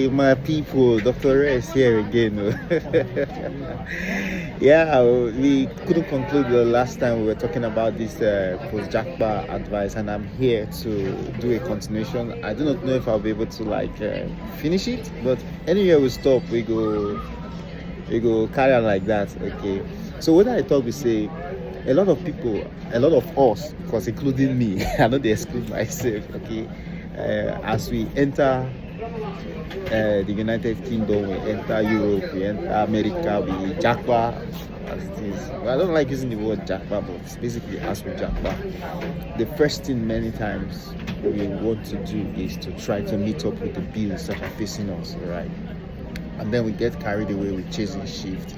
Hey, my people, Dr. Rest here again. Yeah, we couldn't conclude the last time we were talking about this post-Jakba advice, and I'm here to do a continuation. I do not know if I'll be able to finish it, but anywhere we stop, we go carry on like that. Okay. So what I thought we say, a lot of people, a lot of us, because including me, I know they exclude myself. Okay. As we enter the United Kingdom, we enter Europe, we enter America, we Jakba as it is. Well, I don't like using the word Jakba, but it's basically as we Jakba. The first thing many times we want to do is to try to meet up with the bills that are facing us, right? And then we get carried away with chasing shift.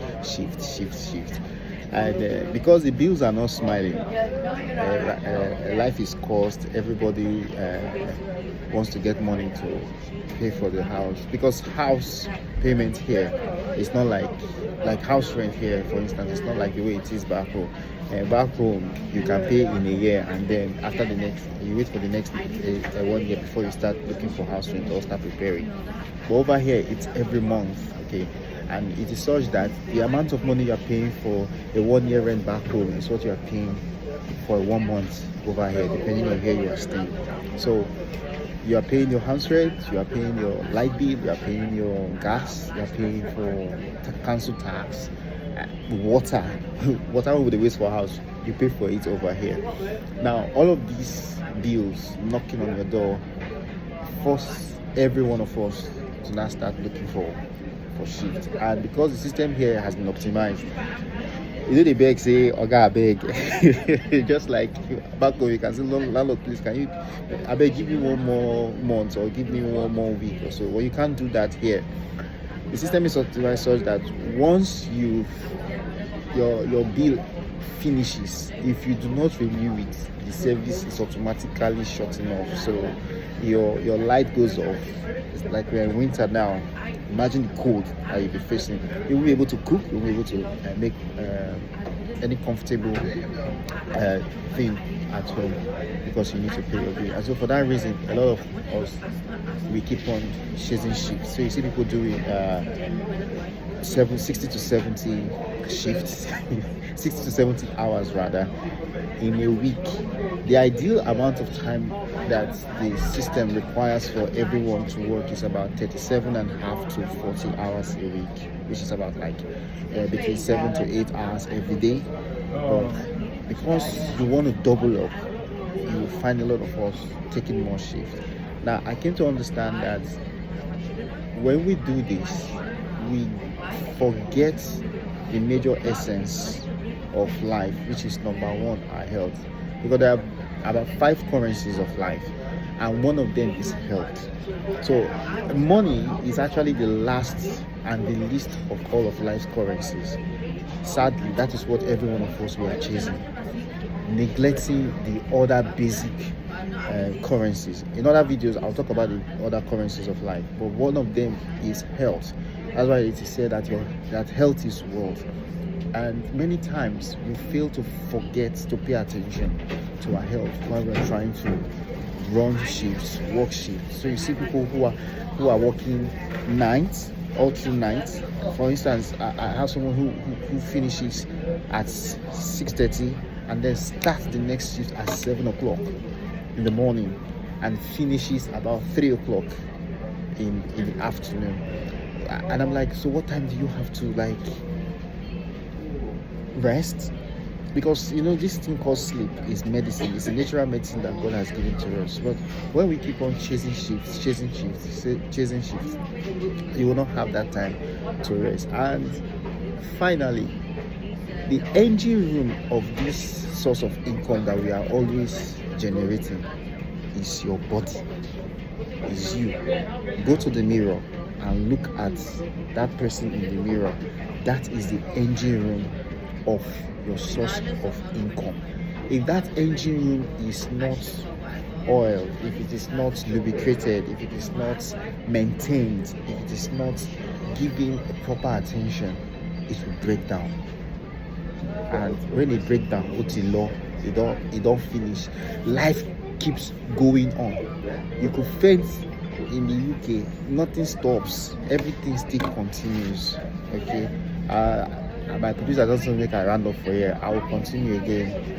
And because the bills are not smiling, life is cost. Everybody wants to get money to pay for the house, because house payment here is not like house rent here, for instance. It's not like the way it is back home. Back home, you can pay in a year, and then after the next, you wait for the next 1 year before you start looking for house rent or start preparing. But over here, it's every month, okay? And it is such that the amount of money you are paying for a 1 year rent back home is what you are paying for 1 month over here, depending on where you are staying. So you are paying your house rent, you are paying your light bill, you are paying your gas, you are paying for council tax, water. Water over the waste for house, you pay for it over here. Now, all of these bills knocking on your door force every one of us to now start looking for shift. And because the system here has been optimized, you know, the beg say, Oga, beg. Just like back home, you can say, landlord, please, can you, I beg, give me 1 more month or give me 1 more week or so. Well, you can't do that here. The system is optimized such that once your bill finishes, if you do not renew it, the service is automatically shutting off. So your light goes off. It's like we're in winter now. Imagine the cold that you'll be facing. You will be able to cook, you'll be able to make any comfortable thing at home, because you need to pay your bill. And so for that reason, a lot of us, we keep on chasing shifts. So you see people doing 60 to 70 shifts, 60 to 70 hours rather, in a week. The ideal amount of time that the system requires for everyone to work is about 37.5 to 40 hours a week, which is about between 7 to 8 hours every day. But because you want to double up, you find a lot of us taking more shifts. Now, I came to understand that when we do this, we forget the major essence of life, which is number one, our health. Because there are about 5 currencies of life, and one of them is health. So money is actually the last and the least of all of life's currencies. Sadly, that is what every one of us we are chasing, neglecting the other basic currencies. In other videos, I'll talk about the other currencies of life, but one of them is health. That's why it is said that health is wealth. And many times we fail to forget to pay attention to our health while we're trying to run shifts, work shifts. So you see people who are working nights, all through nights. For instance, I have someone who finishes at 6:30 and then starts the next shift at 7 o'clock in the morning and finishes about 3 o'clock in the afternoon. And I'm like, so what time do you have to rest? Because this thing called sleep is medicine. It's a natural medicine that God has given to us. But when we keep on chasing shifts, you will not have that time to rest. And finally, the engine room of this source of income that we are always generating is your body, is you. Go to the mirror and look at that person in the mirror. That is the engine room of your source of income. If that engine room is not oiled, if it is not lubricated, if it is not maintained, if it is not given proper attention, it will break down. And when it breaks down, it don't finish. Life keeps going on. You could faint in the UK, nothing stops. Everything still continues. Okay. My producer doesn't make a round up for here. I will continue again.